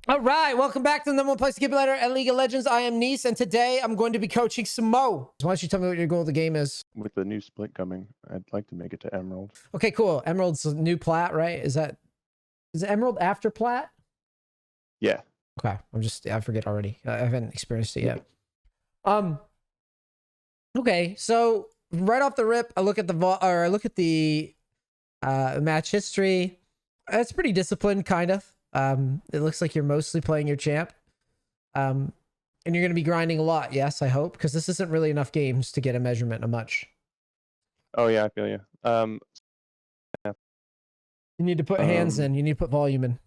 All right, welcome back to the number one place to keep it later at League of Legends. I am NEACE, and today I'm going to be coaching some Mo. Why don't you tell me what your goal of the game is? With the new split coming, I'd like to make it to Emerald. Okay, cool. Emerald's a new plat, right? Is it Emerald after plat? Yeah. Okay, I forget already. I haven't experienced it yet. Okay, so right off the rip, I look at the match history. It's pretty disciplined, kind of. It looks like you're mostly playing your champ. And you're going to be grinding a lot. Yes, I hope, because this isn't really enough games to get a measurement of much. Oh yeah, I feel you. You need to put hands in. You need to put volume in.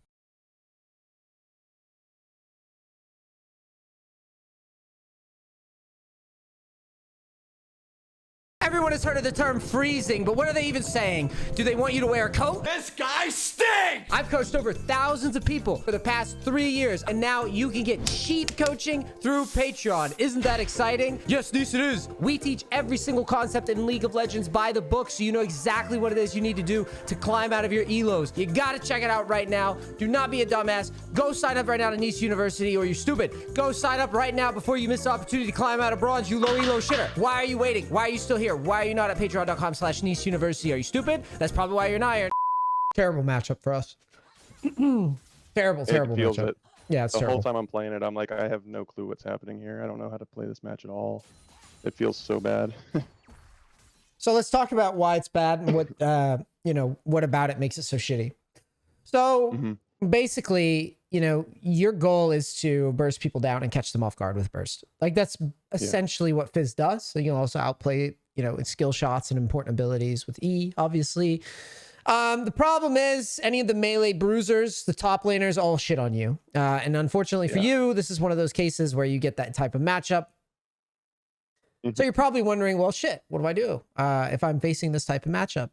Everyone has heard of the term freezing, but what are they even saying? Do they want you to wear a coat? This guy stinks! I've coached over thousands of people for the past 3 years, and now you can get cheap coaching through Patreon. Isn't that exciting? Yes, this it is. We teach every single concept in League of Legends by the book, so you know exactly what it is you need to do to climb out of your elos. You gotta check it out right now. Do not be a dumbass. Go sign up right now to NEACE University, or you're stupid. Go sign up right now before you miss the opportunity to climb out of bronze, you low elo shitter. Why are you waiting? Why are you still here? Why are you not at patreon.com/NEACE University? Are you stupid? That's probably why you're not here. Terrible matchup for us. terrible matchup. It. Yeah, it's the terrible. whole time I'm playing it, I'm like, I have no clue what's happening here. I don't know how to play this match at all. It feels so bad. So let's talk about why it's bad and what what about it makes it so shitty. So basically, your goal is to burst people down and catch them off guard with burst. Like that's essentially what Fizz does. So you can also outplay, its skill shots and important abilities with E, obviously. The problem is any of the melee bruisers, the top laners, all shit on you. And unfortunately for you, this is one of those cases where you get that type of matchup. So you're probably wondering, well, shit, what do I do if I'm facing this type of matchup?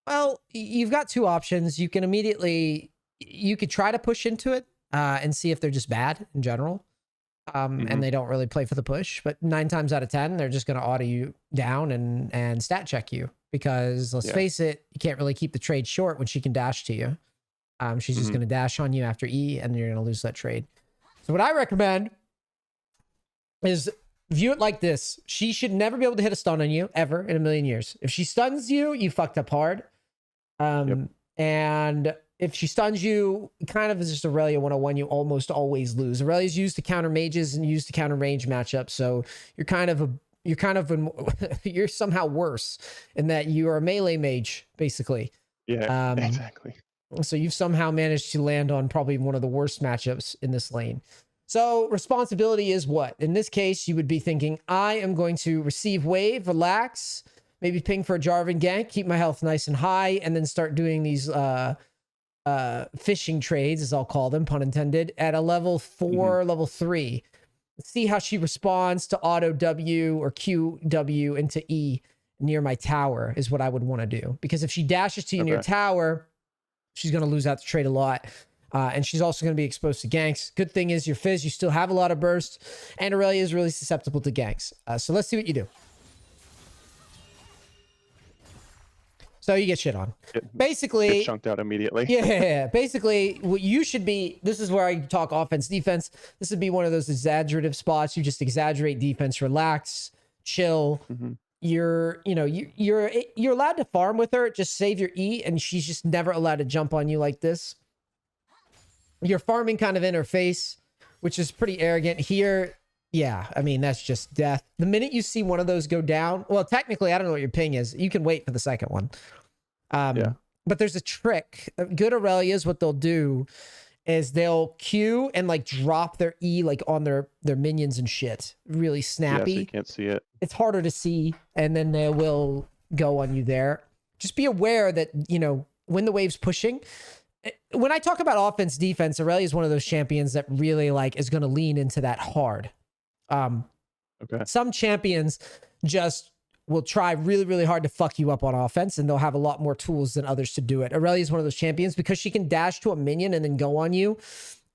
Well, you've got two options. You could try to push into it and see if they're just bad in general. And they don't really play for the push. But 9 times out of 10, they're just going to auto you down and stat check you. Because let's face it, you can't really keep the trade short when she can dash to you. She's just going to dash on you after E, and you're going to lose that trade. So what I recommend is view it like this. She should never be able to hit a stun on you, ever, in a million years. If she stuns you, you fucked up hard. And if she stuns you, kind of is just Aurelia 101, you almost always lose. Aurelia's used to counter mages and used to counter range matchups, so you're somehow worse in that you are a melee mage, basically. Yeah, exactly. So you've somehow managed to land on probably one of the worst matchups in this lane. So responsibility is what? In this case, you would be thinking, I am going to receive wave, relax, maybe ping for a Jarvan gank, keep my health nice and high, and then start doing these fishing trades, as I'll call them, pun intended, at a level 4, level 3. See how she responds to auto W or Q W into E near my tower is what I would want to do. Because if she dashes to you near tower, she's going to lose out the trade a lot. And she's also going to be exposed to ganks. Good thing is your Fizz, you still have a lot of burst. And Aurelia is really susceptible to ganks. So let's see what you do. So you get shit on. Basically, get chunked out immediately. Yeah. Basically, what you should be, this is where I talk offense, defense. This would be one of those exaggerative spots. You just exaggerate defense, relax, chill. You're allowed to farm with her. Just save your E, and she's just never allowed to jump on you like this. You're farming kind of in her face, which is pretty arrogant here. Yeah, I mean, that's just death. The minute you see one of those go down, well, technically, I don't know what your ping is. You can wait for the second one. But there's a trick. Good Aurelias, what they'll do is they'll Q and like drop their E like on their minions and shit. Really snappy. Yeah, so you can't see it. It's harder to see, and then they will go on you there. Just be aware that, when the wave's pushing, when I talk about offense, defense, Aurelia is one of those champions that really is going to lean into that hard. Some champions just will try really, really hard to fuck you up on offense, and they'll have a lot more tools than others to do it. Aurelia is one of those champions because she can dash to a minion and then go on you.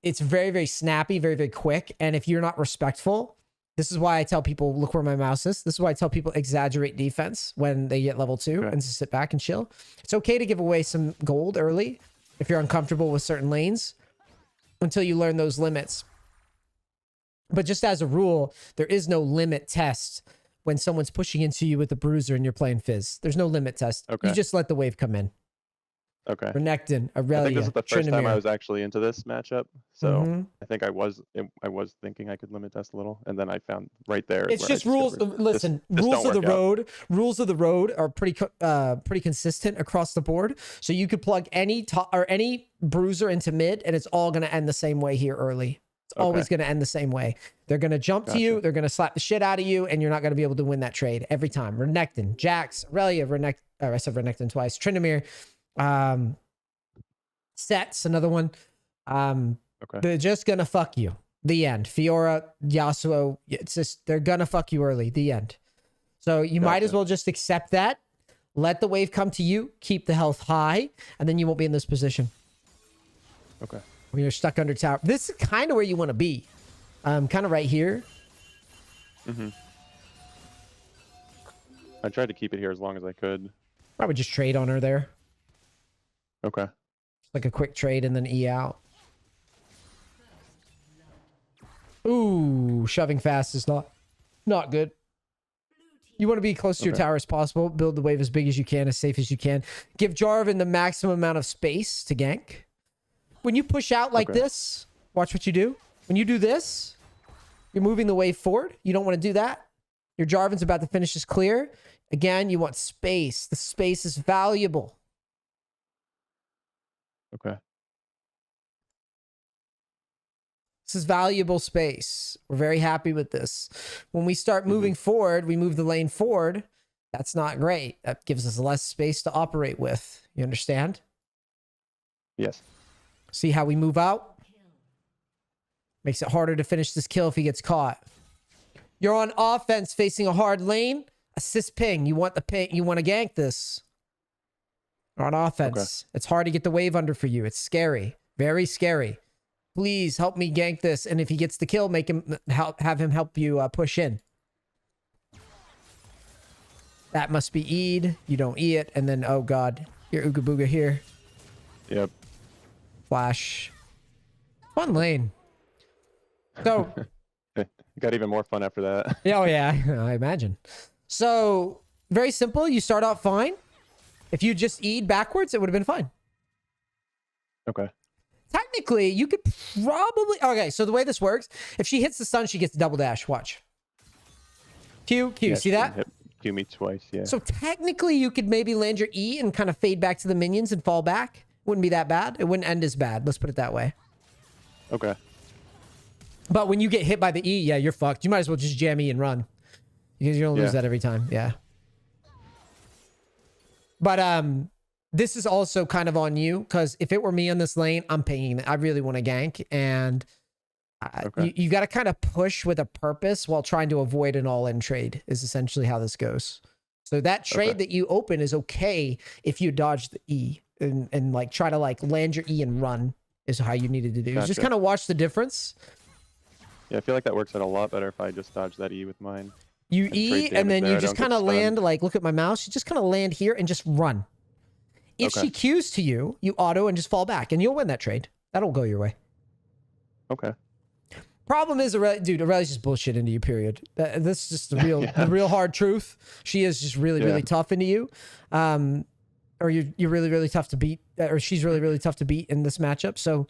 It's very, very snappy, very, very quick. And if you're not respectful, this is why I tell people, look where my mouse is. This is why I tell people exaggerate defense when they get level 2 and just sit back and chill. It's okay to give away some gold early if you're uncomfortable with certain lanes. until you learn those limits. But just as a rule, there is no limit test when someone's pushing into you with a bruiser and you're playing Fizz. There's no limit test. Okay. You just let the wave come in. Okay. Renekton, I Aurelia, think this is the first time I Tryndamere. was actually into this matchup, so Mhm. I think I was thinking I could limit test a little, and then I found right there. It's where just I rules. discovered Listen, this rules don't of the work out. road. Rules of the road are pretty consistent across the board. So you could plug any top or any bruiser into mid, and it's all going to end the same way here early. It's always going to end the same way. They're going to jump to you. They're going to slap the shit out of you, and you're not going to be able to win that trade every time. Renekton, Jax, Aurelia, I said Renekton twice. Tryndamere, Sets, another one. They're just gonna fuck you. The end. Fiora, Yasuo, it's just they're gonna fuck you early. The end. So you might as well just accept that. Let the wave come to you. Keep the health high, and then you won't be in this position. Okay. When you're stuck under tower. This is kind of where you want to be. Kind of right here. I tried to keep it here as long as I could. I would just trade on her there. Okay. Like a quick trade and then E out. Ooh, shoving fast is not good. You want to be close to your tower as possible. Build the wave as big as you can, as safe as you can. Give Jarvan the maximum amount of space to gank. When you push out like this, watch what you do. When you do this, you're moving the wave forward. You don't want to do that. Your Jarvan's about to finish his clear. Again, you want space. The space is valuable. Okay. This is valuable space. We're very happy with this. When we start moving forward, we move the lane forward. That's not great. That gives us less space to operate with. You understand? Yes. See how we move out? Makes it harder to finish this kill if he gets caught. You're on offense facing a hard lane. Assist ping. You want the ping. You want to gank this. You're on offense. It's hard to get the wave under for you. It's scary. Very scary. Please help me gank this. And if he gets the kill, make him have him help you push in. That must be E'd. You don't E it. And then, oh God, your Ooga Booga here. Yep. Flash. Fun lane. So. It got even more fun after that. Oh, yeah. I imagine. So, very simple. You start out fine. If you just E'd backwards, it would have been fine. Okay. Technically, you could probably... Okay, so the way this works, if she hits the stun, she gets double dash. Watch. Q, Yeah, see that? Q me twice, yeah. So technically, you could maybe land your E and kind of fade back to the minions and fall back. Wouldn't be that bad. It wouldn't end as bad. Let's put it that way. Okay. But when you get hit by the E, yeah, you're fucked. You might as well just jam E and run. Because you're going to lose that every time. Yeah. But this is also kind of on you. Because if it were me on this lane, I'm pinging. I really want to gank. And you got to kind of push with a purpose while trying to avoid an all-in trade is essentially how this goes. So that trade that you open is okay if you dodge the E. And like try to like land your E and run is how you needed to do. Just kind of watch the difference. Yeah, I feel like that works out a lot better if I just dodge that E with mine. You E and then you just kind of land, like, look at my mouse. You just kind of land here and just run. If she Qs to you, you auto and just fall back and you'll win that trade. That'll go your way. Okay. Problem is, dude, Aurelia's just bullshit into you, period. This is just the real hard truth. She is just really tough into you. Or you're really tough to beat, or she's really tough to beat in this matchup. So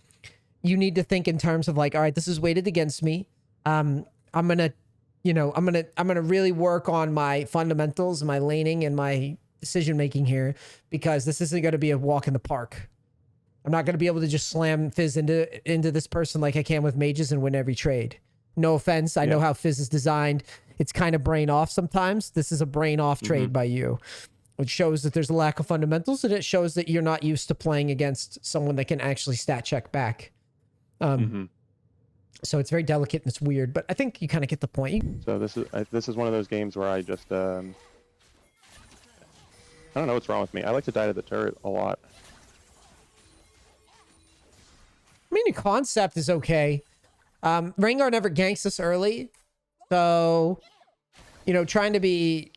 you need to think in terms of like, all right, this is weighted against me. I'm gonna really work on my fundamentals, my laning, and my decision making here because this isn't gonna be a walk in the park. I'm not gonna be able to just slam Fizz into this person like I can with mages and win every trade. No offense, I know how Fizz is designed. It's kind of brain off sometimes. This is a brain off trade by you. It shows that there's a lack of fundamentals, and it shows that you're not used to playing against someone that can actually stat check back. So it's very delicate and it's weird, but I think you kind of get the point. So this is one of those games where I just I don't know what's wrong with me. I like to die to the turret a lot. I mean, the concept is okay. Rengar never ganks us early, so trying to be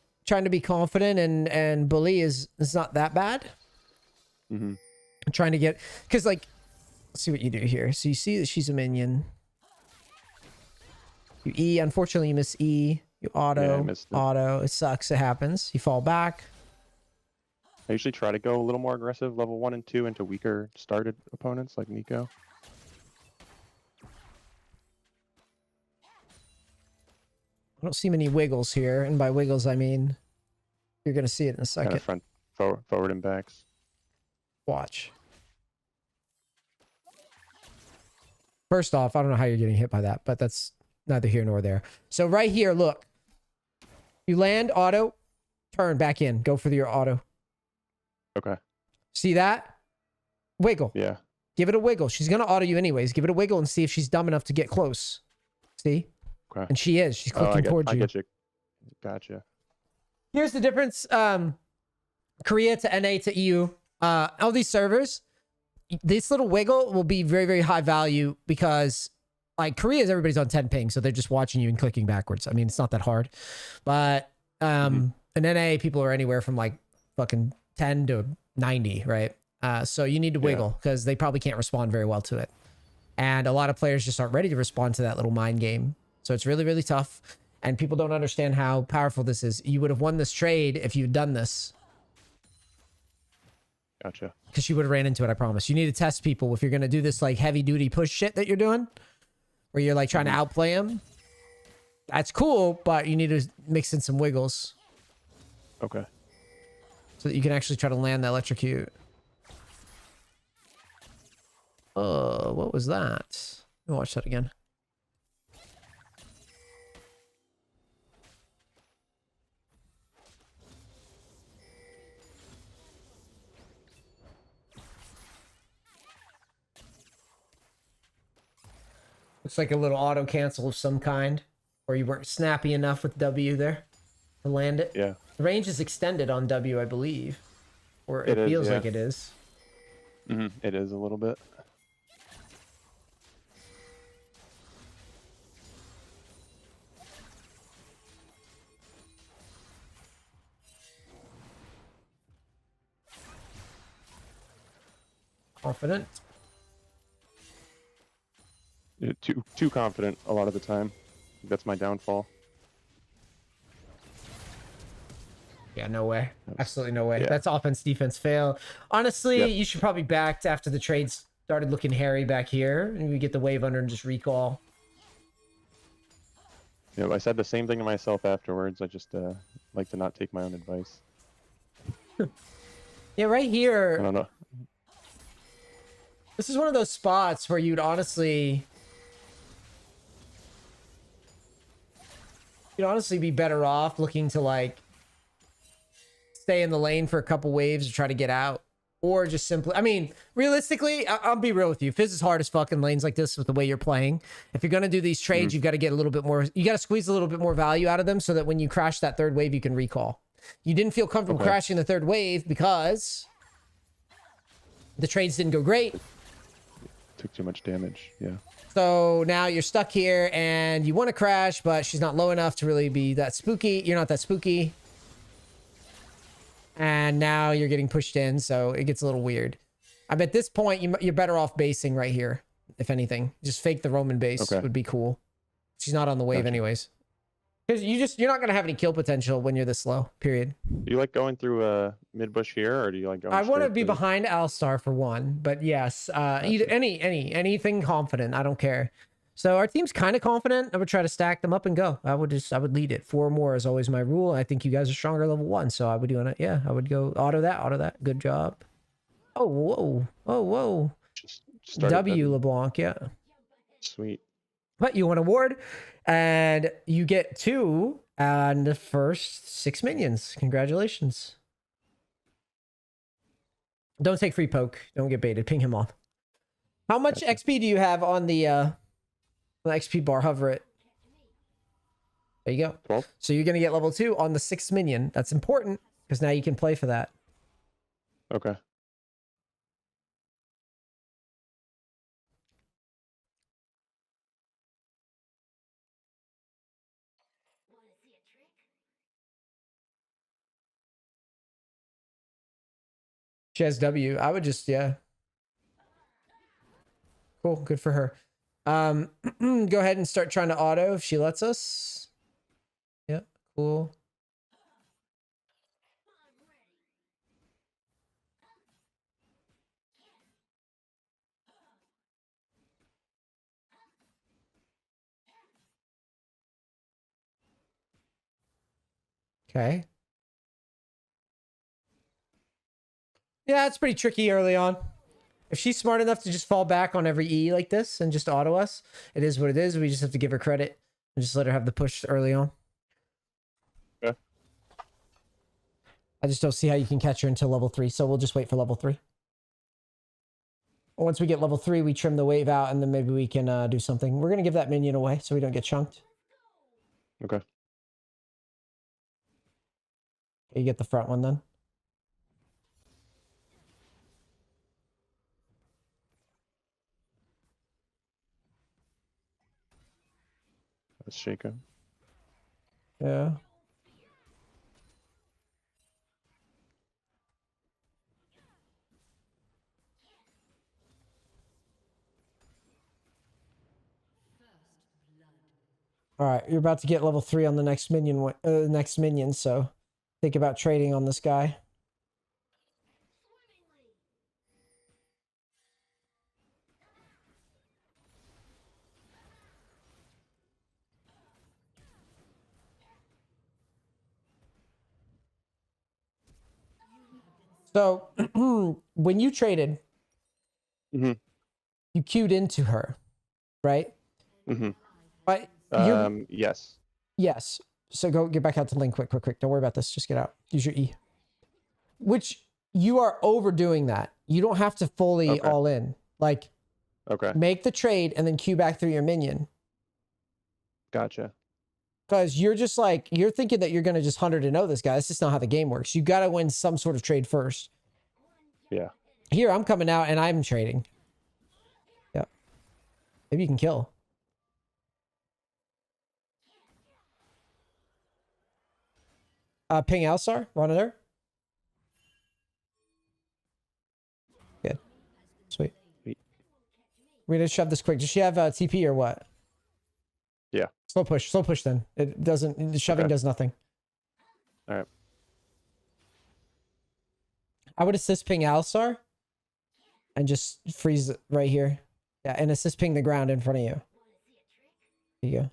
confident and bully is not that bad. Trying to get, because like Let's see what you do here. So you see that she's a minion. You E. Unfortunately, you miss E. You auto. Yeah, I missed it. Auto. It sucks. It happens. You fall back. I usually try to go a little more aggressive level 1 and 2 into weaker started opponents like Nico. I don't see many wiggles here. And by wiggles, I mean you're going to see it in a second. Kind of front, forward and backs. Watch. First off, I don't know how you're getting hit by that, but that's neither here nor there. So right here, look. You land, auto, turn back in. Go for your auto. Okay. See that? Wiggle. Yeah. Give it a wiggle. She's going to auto you anyways. Give it a wiggle and see if she's dumb enough to get close. See? Okay. And she is. She's clicking towards I you. get you. Gotcha. Here's the difference. Korea to NA to EU. All these servers, this little wiggle will be very, very high value because like Korea's everybody's on 10 ping, so they're just watching you and clicking backwards. I mean, it's not that hard. But in NA, people are anywhere from like fucking 10 to 90, right? So you need to wiggle because they probably can't respond very well to it. And a lot of players just aren't ready to respond to that little mind game. So it's really, really tough. And people don't understand how powerful this is. You would have won this trade if you'd done this. Gotcha. Because you would have ran into it, I promise. You need to test people if you're going to do this like heavy duty push shit that you're doing. Where you're like trying to outplay them. That's cool, but you need to mix in some wiggles. Okay. So that you can actually try to land the electrocute. Oh, what was that? Let me watch that again. Looks like a little auto cancel of some kind. Or you weren't snappy enough with W there to land it. Yeah. The range is extended on W, I believe. Or it feels like it is. It is a little bit. Confident. Yeah, too confident a lot of the time. That's my downfall. Yeah, no way. Absolutely no way. Yeah. That's offense, defense fail. Honestly, you should probably back after the trades started looking hairy back here. And we get the wave under and just recall. You know, I said the same thing to myself afterwards. I just like to not take my own advice. Yeah, right here. I don't know. This is one of those spots where you'd honestly... You'd honestly be better off looking to like... stay in the lane for a couple waves to try to get out. Or just simply... I mean, realistically, I'll be real with you. Fizz is hard as fuck in lanes like this with the way you're playing. If you're going to do these trades, you've got to get a little bit more... You got to squeeze a little bit more value out of them so that when you crash that third wave, you can recall. You didn't feel comfortable crashing the third wave because... the trades didn't go great. Took too much damage. Yeah. So now you're stuck here and you want to crash, but she's not low enough to really be that spooky. You're not that spooky. And now you're getting pushed in, so it gets a little weird. At this point, you're better off basing right here, if anything. Just fake the Roman base would be cool. She's not on the wave anyways. Because you're not going to have any kill potential when you're this low, period. Do you like going through mid bush here, or do you like going I want to straight be behind Alistar for one, but yes, either anything confident. I don't care. So our team's kind of confident. I would try to stack them up and go. I would lead it. 4 more is always my rule. I think you guys are stronger level 1, so I would do it. Yeah, I would go auto that. Good job. Oh, whoa. Just start at W LeBlanc, yeah. Sweet. But you won award, and you get 2 on the first 6 minions. Congratulations. Don't take free poke. Don't get baited. Ping him off. How much XP do you have on the XP bar? Hover it. There you go. 12. So you're going to get level 2 on the 6th minion. That's important because now you can play for that. Okay. She has W. I would just, yeah. Cool. Good for her. Go ahead and start trying to auto if she lets us. Yep. Cool. Okay. Yeah, it's pretty tricky early on. If she's smart enough to just fall back on every E like this and just auto us, it is what it is. We just have to give her credit and just let her have the push early on. Yeah. I just don't see how you can catch her until level 3, so we'll just wait for level 3. Once we get level 3, we trim the wave out, and then maybe we can do something. We're going to give that minion away so we don't get chunked. Okay. You get the front one then. Let's shake him. Yeah. All right, you're about to get level 3 on the next minion, so think about trading on this guy. So when you traded, Mm-hmm. you queued into her, right? Mm-hmm. But yes. yes. So go get back out to Link quick. Don't worry about this. Just get out. Use your E. Which you are overdoing that. You don't have to fully all in. Like, Okay. make the trade and then queue back through your minion. Gotcha. Because you're just like, you're thinking that you're going to just 100-0 this guy. That's just not how the game works. You got to win some sort of trade first. Yeah. Here, I'm coming out and I'm trading. Yeah. Maybe you can kill. Ping Alsar, run her. Good. Sweet. We're going to shove this quick. Does she have TP or what? Yeah. Slow push then. It doesn't, the shoving does nothing. All right. I would assist ping Alsar and just freeze it right here. Yeah, and assist ping the ground in front of you. There you go.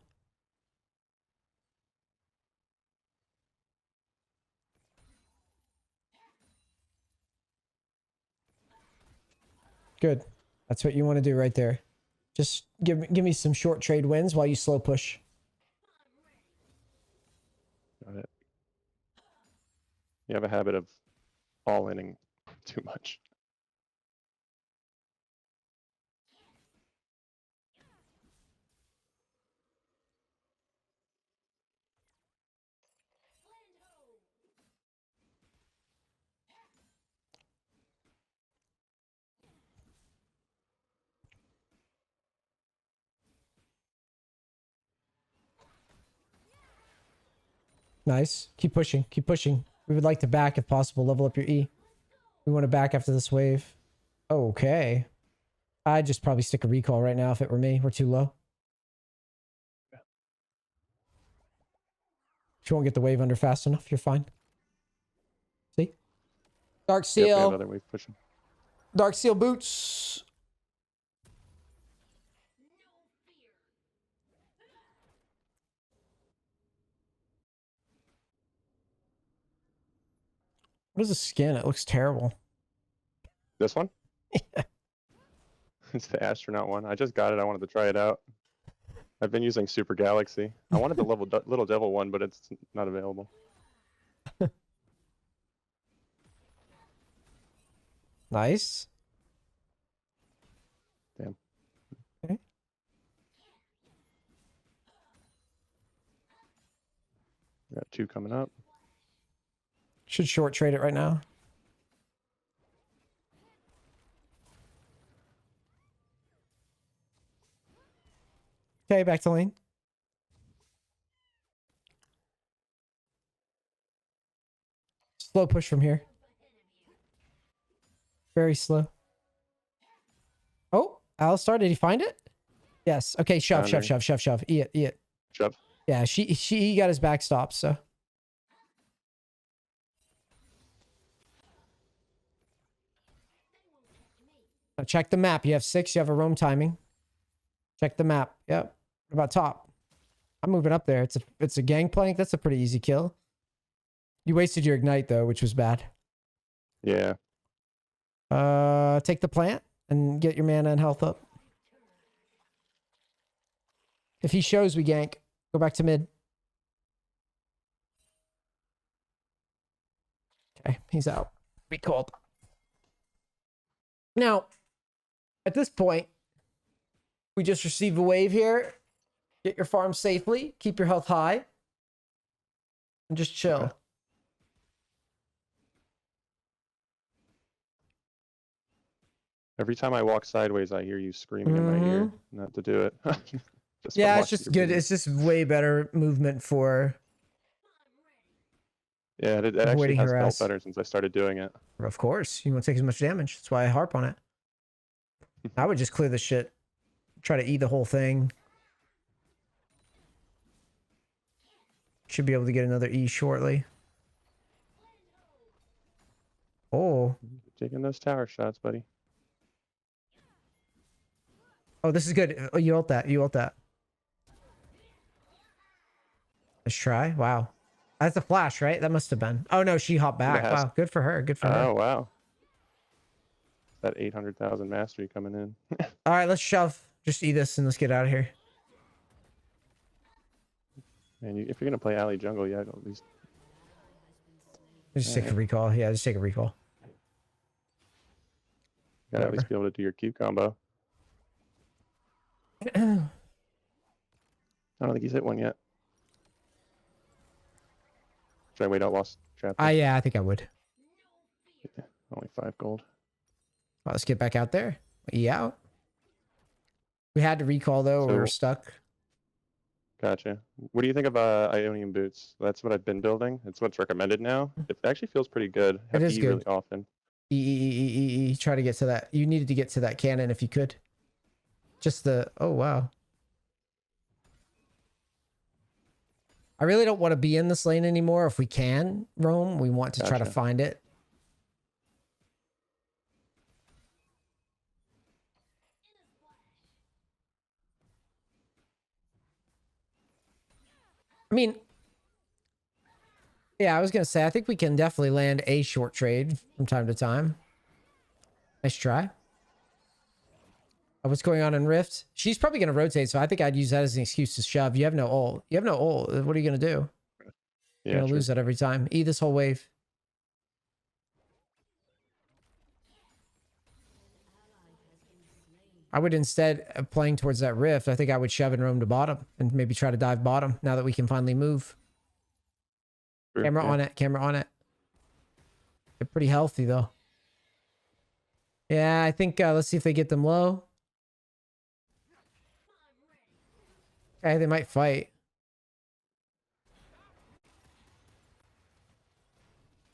Good. That's what you want to do right there. Just give me some short trade wins while you slow push. Got it. You have a habit of all-inning too much. Nice. Keep pushing. Keep pushing. We would like to back if possible. Level up your E. We want to back after this wave. Okay. I'd just probably stick a recall right now if it were me. We're too low. If you won't get the wave under fast enough, you're fine. See? Dark Seal. Yep, we have other wave pushing. Dark Seal boots. What is the skin? It looks terrible. This one? Yeah. It's the astronaut one. I just got it. I wanted to try it out. I've been using Super Galaxy. I wanted the Little Devil one, but it's not available. Nice. Damn. Okay. We got 2 coming up. Should short trade it right now. Okay, back to lane. Slow push from here. Very slow. Oh, Alistar, did he find it? Yes. Okay, shove, Found shove, her. shove, shove, shove. Eat it, eat it. Shove. Yeah, he got his back stopped, so. Now check the map. You have 6. You have a roam timing. Check the map. Yep. What about top? I'm moving up there. It's a gangplank. That's a pretty easy kill. You wasted your ignite though, which was bad. Yeah. Take the plant and get your mana and health up. If he shows, we gank. Go back to mid. Okay, he's out. Be called. Now, at this point, we just receive a wave here. Get your farm safely. Keep your health high. And just chill. Okay. Every time I walk sideways, I hear you screaming in my ear not to do it. Just Yeah, from it's watching just your good. videos. It's just way better movement for, Yeah, it actually avoiding has harass. felt better since I started doing it. of course, you won't take as much damage. That's why I harp on it. I would just clear the shit. Try to eat the whole thing. Should be able to get another E shortly. Oh. Taking those tower shots, buddy. Oh, this is good. Oh, you ult that. You ult that. Let's try. Wow. That's a flash, right? That must have been. Oh, no. She hopped back. has- Wow. Good for her. Good for her. Oh, wow. That 800,000 mastery coming in. All right. Let's shove. Just eat this and let's get out of here. Man, if you're going to play alley jungle, yeah, at least. Just take a recall. Yeah, just take a recall. You gotta at least be able to do your Q combo. I don't think he's hit one yet. Should I wait out lost trap? Yeah, I think I would. Only 5 gold. Well, let's get back out there. Yeah. We had to recall though, or we were So- stuck. Gotcha. What do you think of Ionian boots? That's what I've been building. It's what's recommended now. It actually feels pretty good. Have is E good. really often. Try to get to that. You needed to get to that cannon if you could. Just the. Oh, wow. I really don't want to be in this lane anymore. If we can roam, we want to try to Gotcha. find it. I mean, yeah, I was gonna say I think we can definitely land a short trade from time to time. Nice try. What's going on in Rift? She's probably gonna rotate, so I think I'd use that as an excuse to shove. You have no ult. You have no ult. What are you gonna do? You're Yeah, gonna true. lose that every time. E this whole wave. I would instead of playing towards that rift, I think I would shove and roam to bottom and maybe try to dive bottom now that we can finally move. True, Camera yeah. on it. Camera on it. They're pretty healthy though. Yeah, I think let's see if they get them low. Okay, they might fight.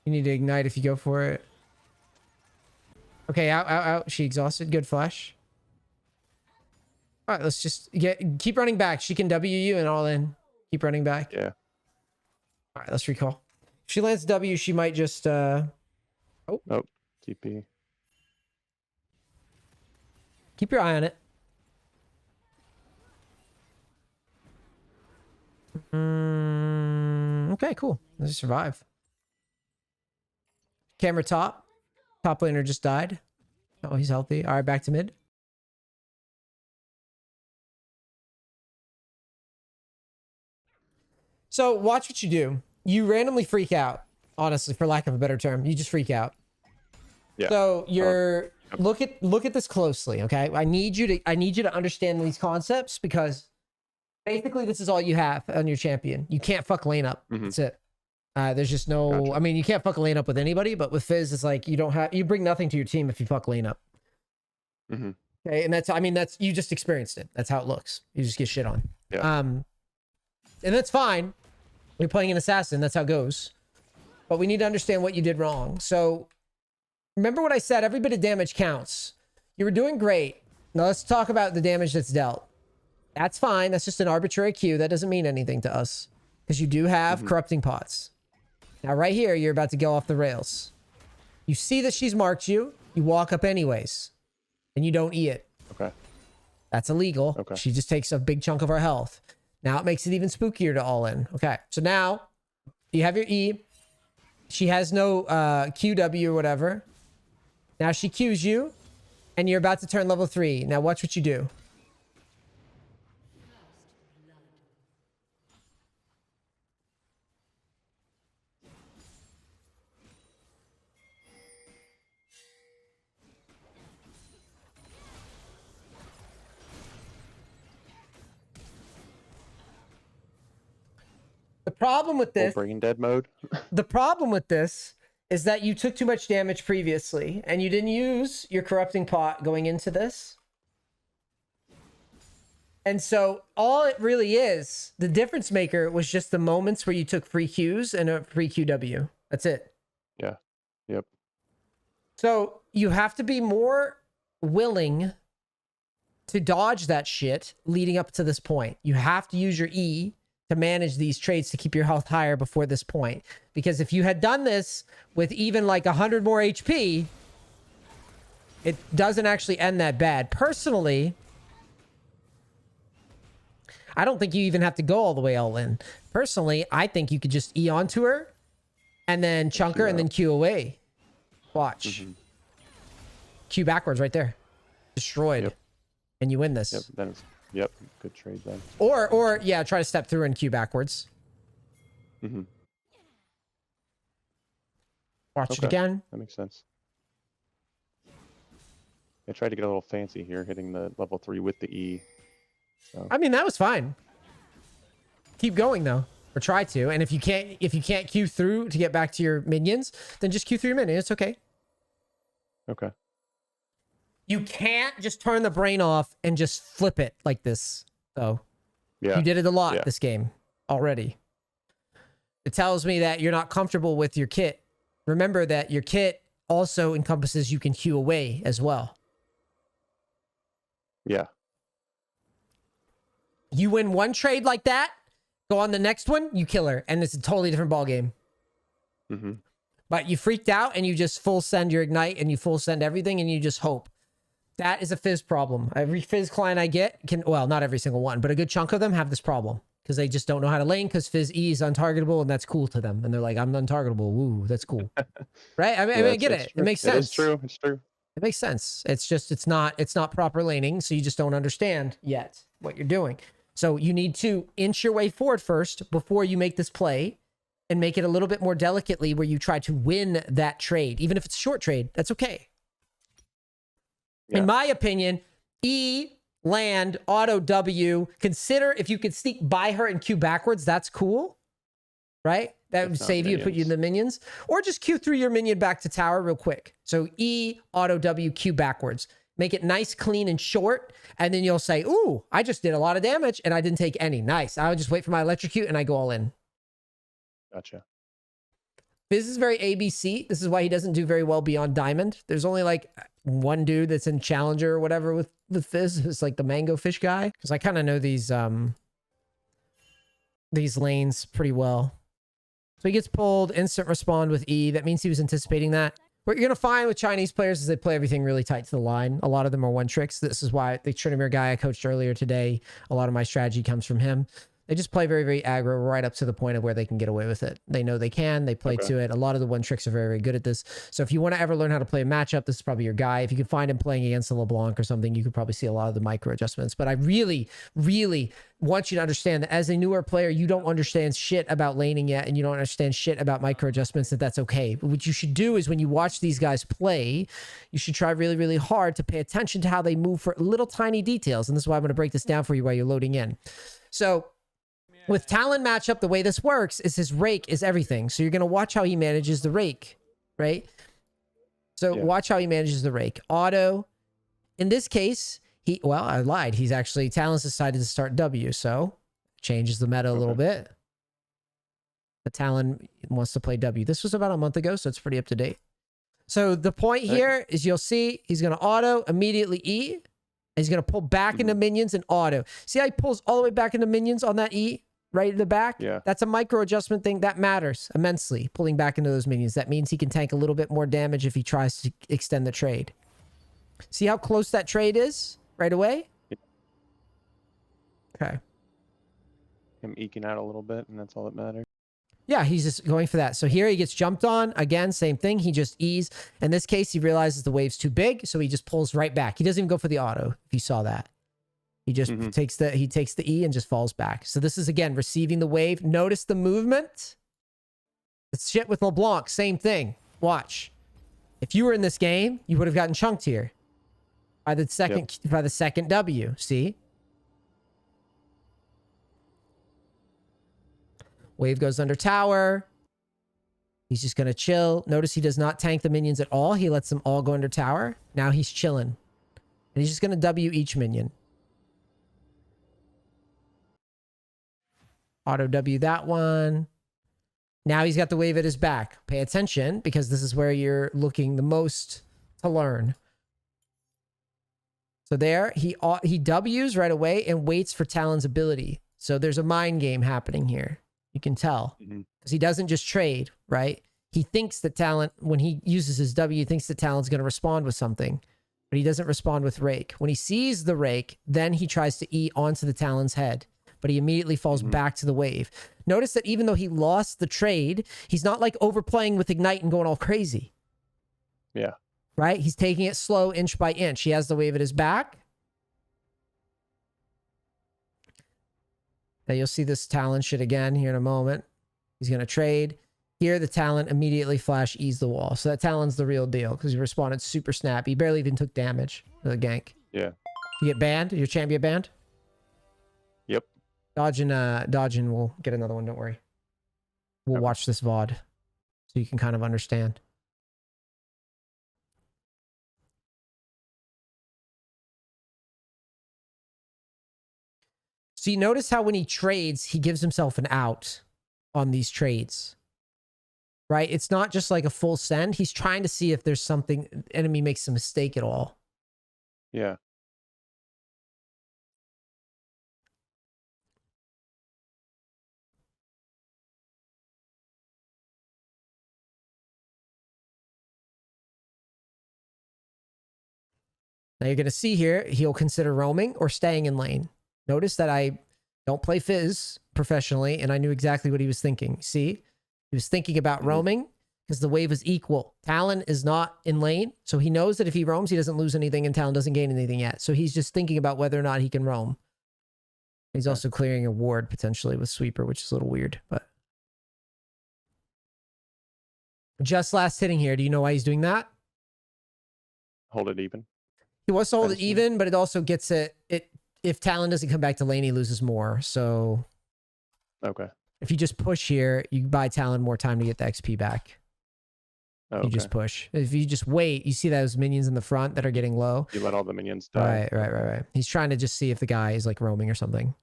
You need to ignite if you go for it. Okay, out, out, out. She exhausted. Good flash. All right, let's just keep running back. She can W you and all in. Keep running back. Yeah. All right, let's recall. If she lands W, she might just Nope. TP. keep your eye on it. Okay, cool. Let's survive. Camera top. Top laner just died. Oh, he's healthy. All right, back to mid. So watch what you do. You randomly freak out. Honestly, for lack of a better term, you just freak out. Yeah. So you're look at this closely, okay? I need you to understand these concepts because basically this is all you have on your champion. You can't fuck lane up. That's it. There's just no. Gotcha. I mean, you can't fuck a lane up with anybody, but with Fizz, it's like you bring nothing to your team if you fuck lane up. Mhm. Okay, and that's you just experienced it. That's how it looks. You just get shit on. Yeah. And that's fine. You're playing an assassin. That's how it goes. But we need to understand what you did wrong. So remember what I said. Every bit of damage counts. You were doing great. Now let's talk about the damage that's dealt. That's fine. That's just an arbitrary Q. That doesn't mean anything to us. Because you do have corrupting pots. Now right here, you're about to go off the rails. You see that she's marked you. You walk up anyways. And you don't E it. Okay. That's illegal. Okay. She just takes a big chunk of our health. Now it makes it even spookier to all in. Okay. So now you have your E. She has no QW or whatever. Now she Qs you. And you're about to turn level 3. Now watch what you do. The problem with this, Brain dead mode. the problem with this is that you took too much damage previously and you didn't use your corrupting pot going into this. And so all it really is, the difference maker was just the moments where you took free Qs and a free QW. That's it. Yeah. Yep. So you have to be more willing to dodge that shit leading up to this point. You have to use your E to manage these traits to keep your health higher before this point. Because if you had done this with even like 100 more HP, it doesn't actually end that bad. Personally, I don't think you even have to go all the way all in. Personally, I think you could just E onto her and then chunk her and then Q away. Watch. Q backwards right there. Destroyed. Yep. And you win this. Yep. Then it's, yep. Good trade then. Or yeah, try to step through and Q backwards. Watch it again. That makes sense. I tried to get a little fancy here, hitting the level 3 with the E. So. I mean, that was fine. Keep going though, or try to. And if you can't Q through to get back to your minions, then just Q through your minions. It's okay. Okay. You can't just turn the brain off and just flip it like this. So Yeah. you did it a lot this game already. It tells me that you're not comfortable with your kit. Remember that your kit also encompasses you can Q away as well. Yeah. You win one trade like that, go on the next one, you kill her, and it's a totally different ball game. But you freaked out and you just full send your ignite and you full send everything and you just hope. That is a Fizz problem. Every Fizz client I get can, well, not every single one, but a good chunk of them have this problem because they just don't know how to lane because Fizz E is untargetable and that's cool to them. And they're like, I'm untargetable. Woo, that's cool. Right? I mean, I get it. It makes sense. It's true. It's true. It makes sense. It's just, it's not proper laning. So you just don't understand yet what you're doing. So you need to inch your way forward first before you make this play and make it a little bit more delicately where you try to win that trade. Even if it's a short trade, that's okay. Yeah. In my opinion, E, land, auto W, consider if you could sneak by her and Q backwards, that's cool, right? That would save you, put you in the minions. Or just Q through your minion back to tower real quick. So E, auto W, Q backwards. Make it nice, clean, and short. And then you'll say, ooh, I just did a lot of damage and I didn't take any. Nice. I would just wait for my electrocute and I go all in. Gotcha. This is very ABC. This is why he doesn't do very well beyond Diamond. There's only like one dude that's in Challenger or whatever with Fizz. It's like the mango fish guy. Because I kind of know these lanes pretty well. So he gets pulled, instant respond with E. That means he was anticipating that. What you're going to find with Chinese players is they play everything really tight to the line. A lot of them are one tricks. This is why the Trinimir guy I coached earlier today, a lot of my strategy comes from him. They just play very, very aggro right up to the point of where they can get away with it. They know they can. They play to it. A lot of the one tricks are very, very good at this. So if you want to ever learn how to play a matchup, this is probably your guy. If you can find him playing against a LeBlanc or something, you could probably see a lot of the micro adjustments. But I really, really want you to understand that as a newer player, you don't understand shit about laning yet, and you don't understand shit about micro adjustments, that's okay. But what you should do is when you watch these guys play, you should try really, really hard to pay attention to how they move for little tiny details. And this is why I'm going to break this down for you while you're loading in. So with Talon matchup, the way this works is his rake is everything. So you're going to watch how he manages the rake, right? So watch how he manages the rake. Auto. In this case, well, I lied. He's actually, Talon's decided to start W, so changes the meta a little bit. But Talon wants to play W. This was about a month ago, so it's pretty up to date. So the point here is you'll see he's going to auto, immediately E. He's going to pull back into minions and auto. See how he pulls all the way back into minions on that E? Right in the back? Yeah. That's a micro adjustment thing. That matters immensely, pulling back into those minions. That means he can tank a little bit more damage if he tries to extend the trade. See how close that trade is right away? Okay. Him eking out a little bit, and that's all that matters. Yeah, he's just going for that. So here he gets jumped on. Again, same thing. He just E's. In this case, he realizes the wave's too big, so he just pulls right back. He doesn't even go for the auto, if you saw that. He just takes the E and just falls back. So this is, again, receiving the wave. Notice the movement. It's shit with LeBlanc. Same thing. Watch. If you were in this game, you would have gotten chunked here by the second W. See? Wave goes under tower. He's just going to chill. Notice he does not tank the minions at all. He lets them all go under tower. Now he's chilling. And he's just going to W each minion. Auto W that one. Now he's got the wave at his back. Pay attention, because this is where you're looking the most to learn. So there, he Ws right away and waits for Talon's ability. So there's a mind game happening here. You can tell. Because he doesn't just trade, right? He thinks that Talon, when he uses his W, he thinks that Talon's going to respond with something. But he doesn't respond with Rake. When he sees the Rake, then he tries to E onto the Talon's head. But he immediately falls back to the wave. Notice that even though he lost the trade, he's not like overplaying with Ignite and going all crazy. Yeah. Right? He's taking it slow, inch by inch. He has the wave at his back. Now you'll see this Talon shit again here in a moment. He's going to trade. Here, the Talon immediately flash ease the wall. So that Talon's the real deal because he responded super snappy. He barely even took damage to the gank. Yeah. You get banned? Your champion banned? Yep. Dodge and we'll get another one. Don't worry. We'll watch this VOD so you can kind of understand. So you notice how when he trades, he gives himself an out on these trades, right? It's not just like a full send. He's trying to see if there's something, enemy makes a mistake at all. Yeah. Now you're going to see here, he'll consider roaming or staying in lane. Notice that I don't play Fizz professionally, and I knew exactly what he was thinking. See? He was thinking about roaming because the wave is equal. Talon is not in lane, so he knows that if he roams, he doesn't lose anything, and Talon doesn't gain anything yet. So he's just thinking about whether or not he can roam. He's also clearing a ward, potentially, with Sweeper, which is a little weird, but... Just last hitting here. Do you know why he's doing that? Hold it even. He wants to hold it even, but it also gets it. If Talon doesn't come back to lane, he loses more. So, okay. If you just push here, you buy Talon more time to get the XP back. Oh, you just push. If you just wait, you see those minions in the front that are getting low. You let all the minions die. Right. He's trying to just see if the guy is like roaming or something.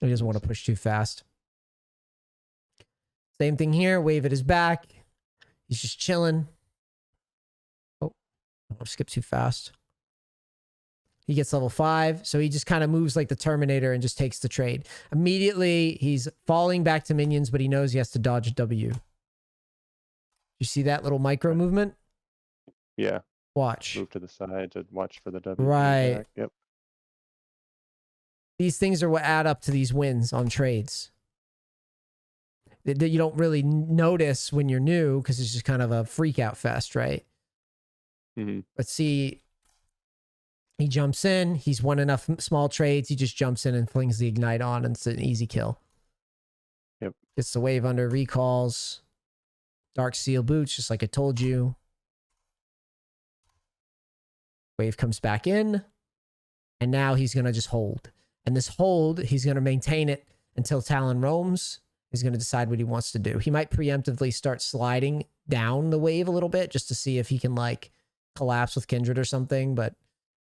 He doesn't want to push too fast. Same thing here. Wave at his back. He's just chilling. Oh, I'll skip too fast. He gets level 5, so he just kind of moves like the Terminator and just takes the trade. Immediately, he's falling back to minions, but he knows he has to dodge W. You see that little micro movement? Yeah. Watch. Move to the side to watch for the W. Right. Yep. These things are what add up to these wins on trades. That you don't really notice when you're new because it's just kind of a freak out fest, right? But see... He jumps in. He's won enough small trades. He just jumps in and flings the Ignite on, and it's an easy kill. Yep. Gets the wave under, recalls. Dark Seal boots, just like I told you. Wave comes back in. And now he's going to just hold. And this hold, he's going to maintain it until Talon roams. He's going to decide what he wants to do. He might preemptively start sliding down the wave a little bit just to see if he can, like, collapse with Kindred or something, but...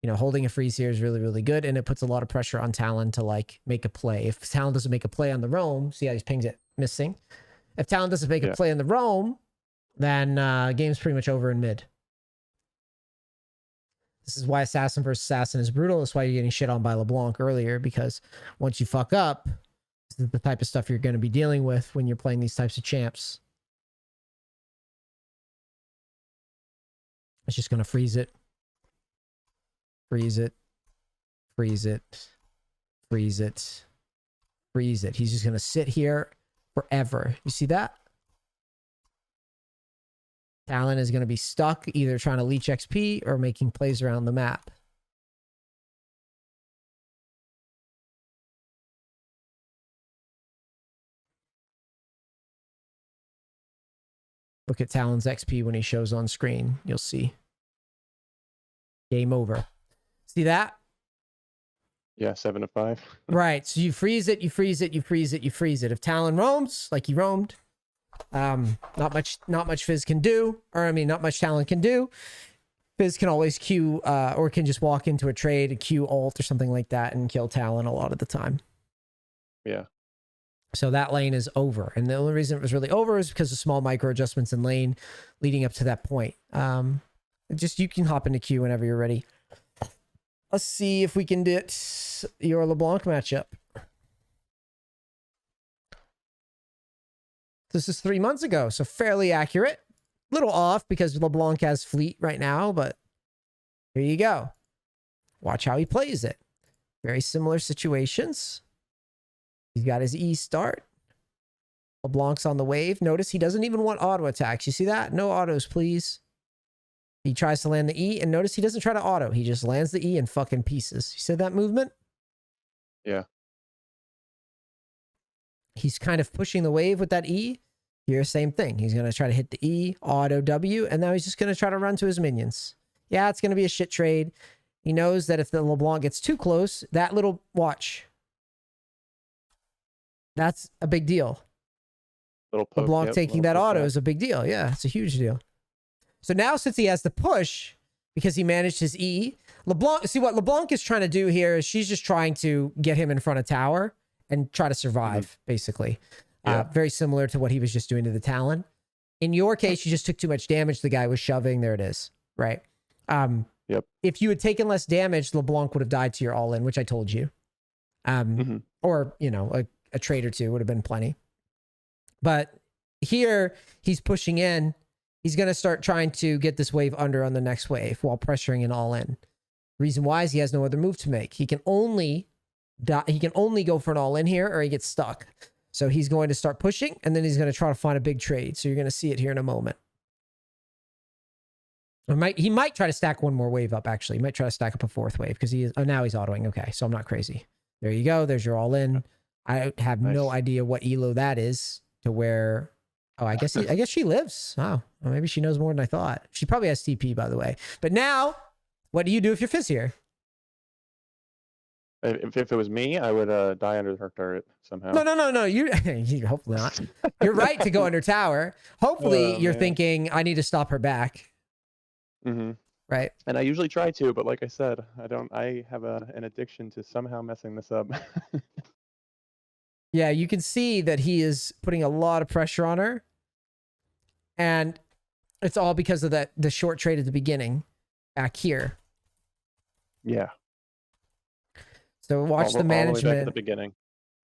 You know, holding a freeze here is really, really good, and it puts a lot of pressure on Talon to, like, make a play. If Talon doesn't make a play on the roam, see how he pings it missing? If Talon doesn't make a play on the roam, then game's pretty much over in mid. This is why assassin versus assassin is brutal. That's why you're getting shit on by LeBlanc earlier, because once you fuck up, this is the type of stuff you're going to be dealing with when you're playing these types of champs. It's just going to freeze it. Freeze it. Freeze it. Freeze it. Freeze it. He's just going to sit here forever. You see that? Talon is going to be stuck either trying to leech XP or making plays around the map. Look at Talon's XP when he shows on screen. You'll see. Game over. See that? Yeah, 7 to 5. Right. So you freeze it, you freeze it, you freeze it, you freeze it. If Talon roams like he roamed, not much Fizz can do, or I mean, not much Talon can do. Fizz can always Q, or can just walk into a trade, a Q ult or something like that, and kill Talon a lot of the time. Yeah. So that lane is over, and the only reason it was really over is because of small micro adjustments in lane leading up to that point. Just you can hop into Q whenever you're ready. Let's see if we can get your LeBlanc matchup. This is 3 months ago, so fairly accurate. Little off because LeBlanc has fleet right now, but here you go. Watch how he plays it. Very similar situations. He's got his E start. LeBlanc's on the wave. Notice he doesn't even want auto attacks. You see that? No autos, please. He tries to land the E, and notice he doesn't try to auto. He just lands the E in fucking pieces. You see that movement? Yeah. He's kind of pushing the wave with that E. Here, same thing. He's going to try to hit the E, auto W, and now he's just going to try to run to his minions. Yeah, it's going to be a shit trade. He knows that if the LeBlanc gets too close, that little... Watch. That's a big deal. Little poke, LeBlanc yep, taking that auto is a big deal. Yeah, it's a huge deal. So now since he has the push, because he managed his E, LeBlanc... See, what LeBlanc is trying to do here is she's just trying to get him in front of tower and try to survive, basically. Yeah. Very similar to what he was just doing to the Talon. In your case, you just took too much damage. The guy was shoving. There it is. Right. Yep. If you had taken less damage, LeBlanc would have died to your all-in, which I told you. Or, you know, a trade or two would have been plenty. But here, he's pushing in. He's going to start trying to get this wave under on the next wave while pressuring an all-in. Reason why is he has no other move to make. He can only go for an all-in here, or he gets stuck. So he's going to start pushing, and then he's going to try to find a big trade. So you're going to see it here in a moment. He might try to stack one more wave up, actually. He might try to stack up a fourth wave, because now he's autoing. Okay, so I'm not crazy. There you go. There's your all-in. I have no idea what elo that is to where... Oh, I guess she lives. Oh, well, maybe she knows more than I thought. She probably has TP, by the way. But now, what do you do if you're Fizz here? If it was me, I would die under her turret somehow. No. You hopefully not. You're right to go under tower. Hopefully, you're thinking, I need to stop her back. Right. And I usually try to, but like I said, I have an addiction to somehow messing this up. Yeah, you can see that he is putting a lot of pressure on her. And it's all because of the short trade at the beginning back here. Yeah. So watch the management. All the way back at the beginning.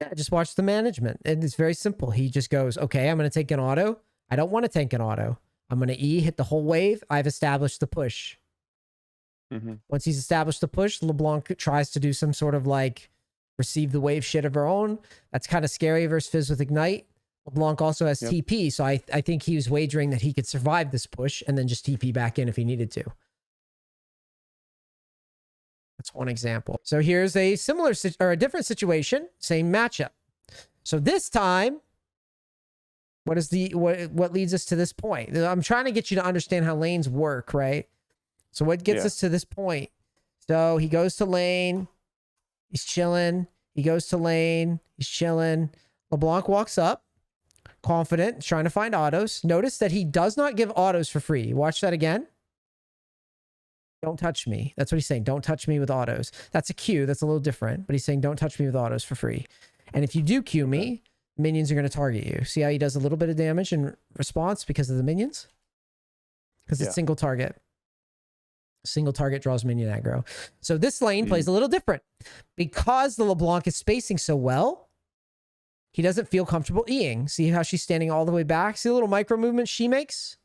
Yeah, just watch the management. And it's very simple. He just goes, okay, I'm going to take an auto. I don't want to tank an auto. I'm going to E, hit the whole wave. I've established the push. Once he's established the push, LeBlanc tries to do some sort of like receive the wave shit of her own. That's kind of scary versus Fizz with Ignite. LeBlanc also has TP, so I think he was wagering that he could survive this push and then just TP back in if he needed to. That's one example. So here's a similar or a different situation, same matchup. So this time, what leads us to this point? I'm trying to get you to understand how lanes work, right? So what gets us to this point? So he goes to lane, he's chilling. He goes to lane, he's chilling. LeBlanc walks up, confident, trying to find autos. Notice that he does not give autos for free. Watch that again. Don't touch me. That's what he's saying. Don't touch me with autos. That's a Q. That's a little different. But he's saying, don't touch me with autos for free. And if you do Q me, minions are going to target you. See how he does a little bit of damage in response because of the minions? Because it's single target. Single target draws minion aggro. So this lane plays a little different. Because the LeBlanc is spacing so well, he doesn't feel comfortable Eing. See how she's standing all the way back? See the little micro movement she makes?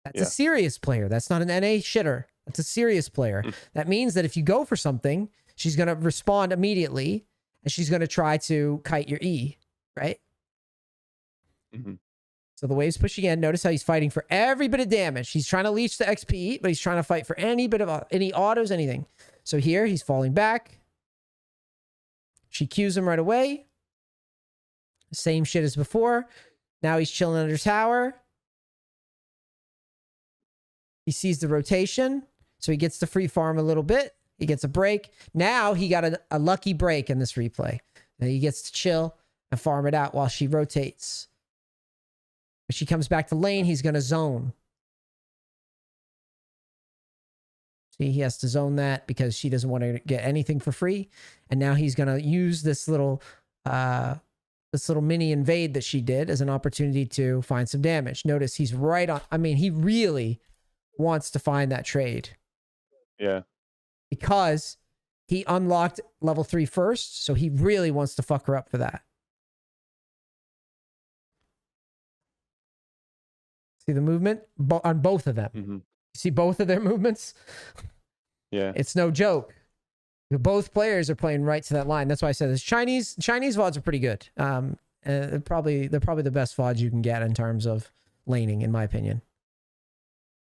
That's a serious player. That's not an NA shitter. That's a serious player. That means that if you go for something, she's going to respond immediately, and she's going to try to kite your E, right? So the wave's pushing in. Notice how he's fighting for every bit of damage. He's trying to leech the XP, but he's trying to fight for any bit of any autos, anything. So here he's falling back. She cues him right away. Same shit as before. Now he's chilling under tower. He sees the rotation, so he gets to free farm a little bit. He gets a break. Now he got a lucky break in this replay. Now he gets to chill and farm it out while she rotates. If she comes back to lane, he's going to zone. See, he has to zone that because she doesn't want to get anything for free. And now he's going to use this little mini invade that she did as an opportunity to find some damage. Notice he's right on. I mean, he really wants to find that trade. Yeah. Because he unlocked level 3 first, so he really wants to fuck her up for that. See the movement on both of them. See both of their movements? Yeah. It's no joke. Both players are playing right to that line. That's why I said this. Chinese VODs are pretty good. They're probably the best VODs you can get in terms of laning, in my opinion.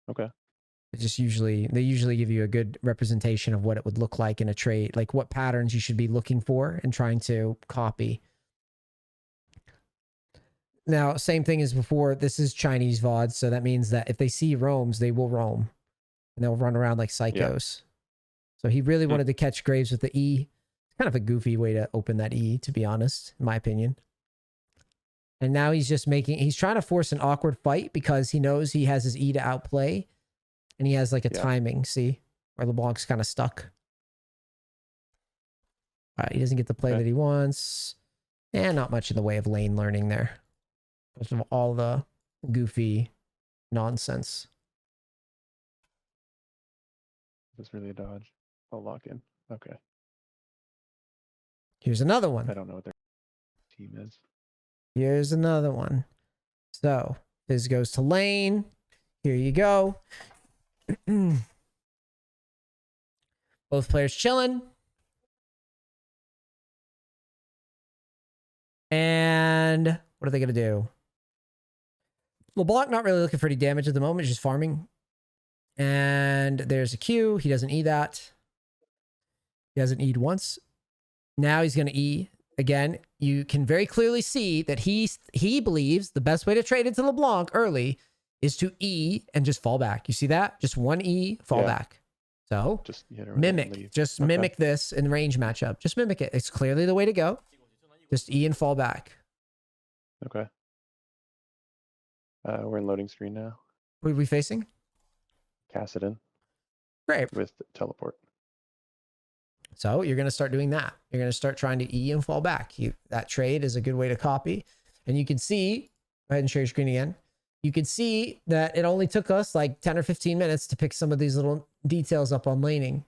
Okay. They usually give you a good representation of what it would look like in a trade, like what patterns you should be looking for and trying to copy. Now, same thing as before. This is Chinese VODs, so that means that if they see roams, they will roam. And they'll run around like psychos. Yeah. So he really wanted to catch Graves with the E. It's kind of a goofy way to open that E, to be honest, in my opinion. And now he's trying to force an awkward fight because he knows he has his E to outplay. And he has like a timing, see? Where LeBlanc's kind of stuck. All right, he doesn't get the play that he wants. And not much in the way of lane learning there. Most of all the goofy nonsense. That's really a dodge. I'll lock in. Okay. Here's another one. I don't know what their team is. Here's another one. So, Fizz goes to lane. Here you go. Both players chilling. And what are they going to do? LeBlanc not really looking for any damage at the moment, just farming. And there's a Q. He doesn't E that. He hasn't E'd once. Now he's going to E again. You can very clearly see that he believes the best way to trade into LeBlanc early is to E and just fall back. You see that? Just one E, fall back. So just mimic. Just mimic this in range matchup. Just mimic it. It's clearly the way to go. Just E and fall back. Okay. We're in loading screen now. Who are we facing? Cassidon. Great. With teleport. So you're going to start doing that. You're going to start trying to E and fall back. That trade is a good way to copy. And you can see, go ahead and share your screen again. You can see that it only took us like 10 or 15 minutes to pick some of these little details up on laning.